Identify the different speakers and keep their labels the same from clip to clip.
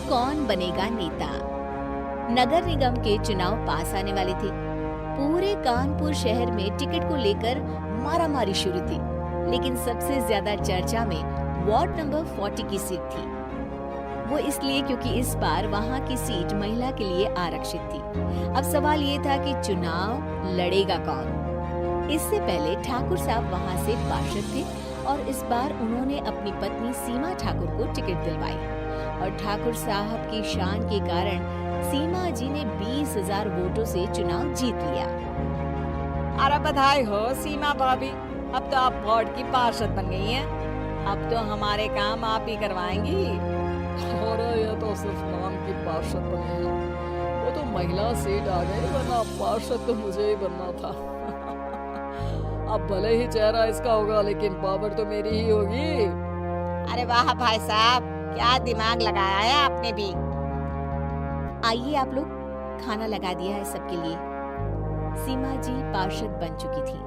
Speaker 1: कौन बनेगा नेता। नगर निगम के चुनाव पास आने वाले थे। पूरे कानपुर शहर में टिकट को लेकर मारामारी शुरू थी, लेकिन सबसे ज्यादा चर्चा में वार्ड नंबर 40 की सीट थी। वो इसलिए क्योंकि इस बार वहां की सीट महिला के लिए आरक्षित थी। अब सवाल ये था कि चुनाव लड़ेगा कौन। इससे पहले ठाकुर साहब वहां से पार्षद थे और इस बार उन्होंने अपनी पत्नी सीमा ठाकुर को टिकट दिलवाई और ठाकुर साहब की शान के कारण सीमा जी ने 20,000 वोटों से चुनाव जीत लिया।
Speaker 2: अरे बधाई हो सीमा भाभी, अब तो आप वार्ड की पार्षद बन गई हैं। अब तो हमारे काम आप ही करवाएंगी।
Speaker 3: अरे ये तो सिर्फ नाम की पार्षद बनी है, वो तो महिला सीट आ गई, वरना पार्षद तो मुझे ही बनना था। अब भले ही चेहरा इसका होगा, लेकिन पावर तो मेरी ही होगी।
Speaker 2: अरे वाह भाई साहब, क्या दिमाग लगाया है आपने भी।
Speaker 1: आइए आप लोग, खाना लगा दिया है सबके लिए। सीमा जी पार्षद बन चुकी थी,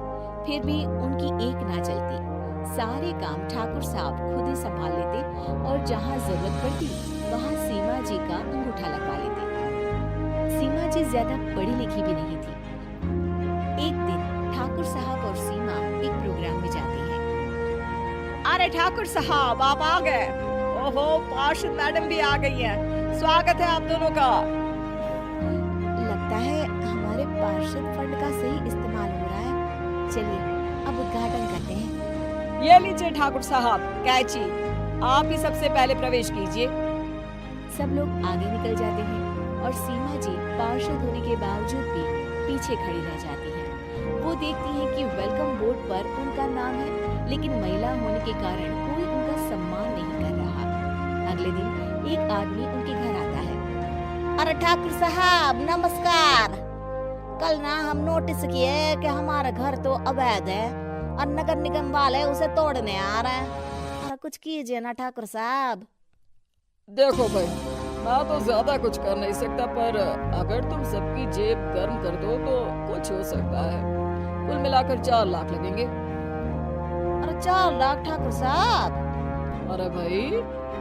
Speaker 1: फिर भी उनकी एक ना चलती। सारे काम ठाकुर साहब खुद ही संभाल लेते और जहाँ जरूरत पड़ती वहाँ सीमा जी का अंगूठा लगवा लेते। सीमा जी ज्यादा पढ़ी लिखी भी नहीं थी। एक दिन ठाकुर साहब और सीमा एक प्रोग्राम में जाते हैं।
Speaker 2: अरे ठाकुर साहब आप आ गए। ओहो, पार्षद मैडम भी आ गई हैं। स्वागत है आप दोनों का।
Speaker 1: लगता है हमारे पार्षद फंड का सही इस्तेमाल हो रहा है। चलिए अब उद्घाटन करते हैं।
Speaker 2: ये लीजिए ठाकुर साहब कैची, आप ही सबसे पहले प्रवेश कीजिए।
Speaker 1: सब लोग आगे निकल जाते हैं और सीमा जी पार्षद होने के बावजूद भी पीछे खड़ी रह जाती हैं। वो देखती हैं कि वेलकम बोर्ड पर उनका नाम है, लेकिन महिला होने के कारण कोई उनका सम्मान नहीं कर रहा। अगले दिन एक आदमी उनके घर आता है।
Speaker 2: अरे ठाकुर साहब नमस्कार। कल ना हम नोटिस किए कि हमारा घर तो अवैध है और नगर निगम वाले उसे तोड़ने आ रहे हैं। अरे कुछ कीजिए ना ठाकुर साहब।
Speaker 3: देखो भाई, मैं तो ज्यादा कुछ कर नहीं सकता, पर अगर तुम सबकी जेब गर्म कर दो तो कुछ हो सकता है। कुल मिलाकर 4 लाख लगेंगे।
Speaker 2: अरे 4 लाख ठाकुर साहब?
Speaker 3: अरे भाई,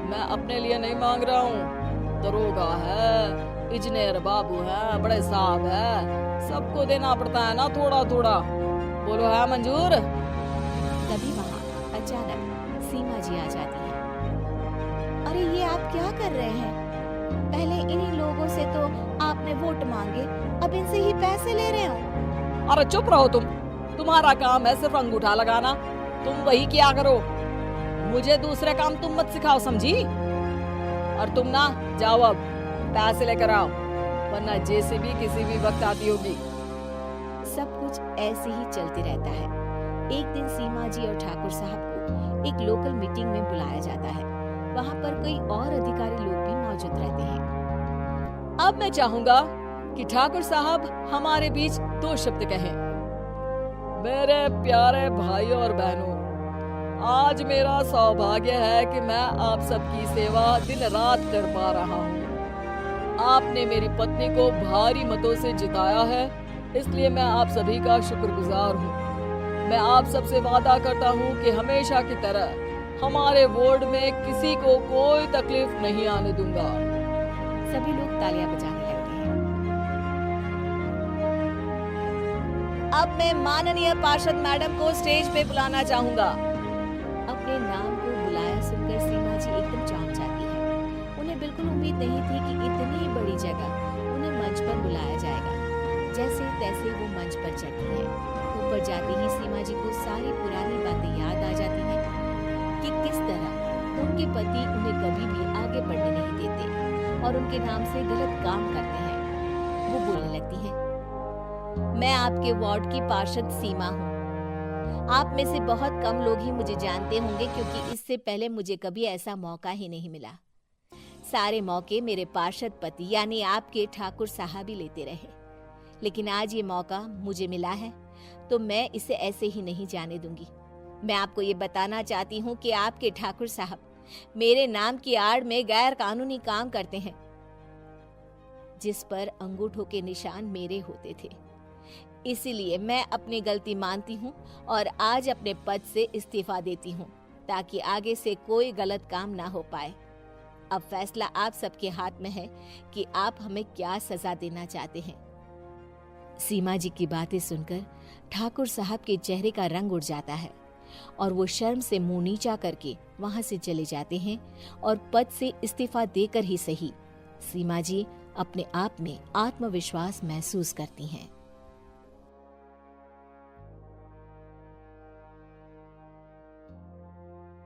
Speaker 3: मैं अपने लिए नहीं मांग रहा हूँ। दरोगा है, इंजीनियर बाबू है, बड़े साहब है, सबको देना पड़ता है ना थोड़ा थोड़ा। बोलो है मंजूर?
Speaker 1: तभी वहाँ अचानक सीमा जी आ जाती है। अरे ये आप क्या कर रहे हैं? पहले इन्हीं लोगों से तो आपने वोट मांगे, अब इनसे ही पैसे ले रहे हो।
Speaker 2: अरे चुप रहो तुम, तुम्हारा काम है सिर्फ अंगूठा लगाना, तुम वही किया करो। मुझे दूसरे काम तुम मत सिखाओ, समझी? और तुम ना जाओ, अब पैसे लेकर आओ, वरना जेसीबी किसी भी वक्त आती होगी।
Speaker 1: सब कुछ ऐसे ही चलते रहता है। एक दिन सीमा जी और ठाकुर साहब को एक लोकल मीटिंग में बुलाया जाता है। वहाँ पर कई और अधिकारी लोग भी मौजूद रहते हैं।
Speaker 3: अब मैं चाहूंगा कि ठाकुर साहब हमारे बीच 2 शब्द कहें। मेरे प्यारे भाइयों और बहनों, आज मेरा सौभाग्य है कि मैं आप सबकी सेवा दिन रात कर पा रहा हूँ। आपने मेरी पत्नी को भारी मतों से जिताया है, इसलिए मैं आप सभी का शुक्रगुजार हूँ। मैं आप सबसे वादा करता हूँ कि हमेशा की तरह हमारे वार्ड में किसी को कोई तकलीफ नहीं आने दूंगा।
Speaker 1: सभी लोग तालियां बजाने लगते हैं।
Speaker 2: अब मैं माननीय पार्षद मैडम को स्टेज पे बुलाना चाहूंगा।
Speaker 1: अपने नाम को बुलाया सुनकर सीमा जी एकदम चौंक जाती है। उन्हें बिल्कुल उम्मीद नहीं थी कि इतनी बड़ी जगह उन्हें मंच पर बुलाया जाएगा। जैसे तैसे वो मंच पर चढ़ती है। ऊपर जाते ही सीमा जी को सारी पुरानी बातें याद आ जाती हैं कि किस तरह उनके पति उन्हें कभी भी आगे बढ़ने नहीं देते और उनके नाम से गलत काम करते हैं। वो बोलने लगती है, मैं आपके वार्ड की पार्षद सीमा हूँ। आप में से बहुत कम लोग ही मुझे जानते होंगे, क्योंकि इससे पहले मुझे कभी ऐसा मौका ही नहीं मिला। सारे मौके मेरे पार्षद पति यानी आपके ठाकुर साहब ही लेते रहे, लेकिन आज ये मौका मुझे मिला है तो मैं इसे ऐसे ही नहीं जाने दूंगी। मैं आपको ये बताना चाहती हूँ कि आपके ठाकुर साहब मेरे नाम की आड़ में गैर कानूनी काम करते हैं, जिस पर अंगूठों के निशान मेरे होते थे। इसीलिए मैं अपनी गलती मानती हूँ और आज अपने पद से इस्तीफा देती हूँ, ताकि आगे से कोई गलत काम ना हो पाए। अब फैसला आप सबके हाथ में है कि आप हमें क्या सजा देना चाहते हैं। सीमा जी की बातें सुनकर ठाकुर साहब के चेहरे का रंग उड़ जाता है और वो शर्म से मुंह नीचा करके वहां से चले जाते हैं और पद से इस्तीफा देकर ही सही सीमा जी अपने आप में आत्मविश्वास महसूस करती हैं।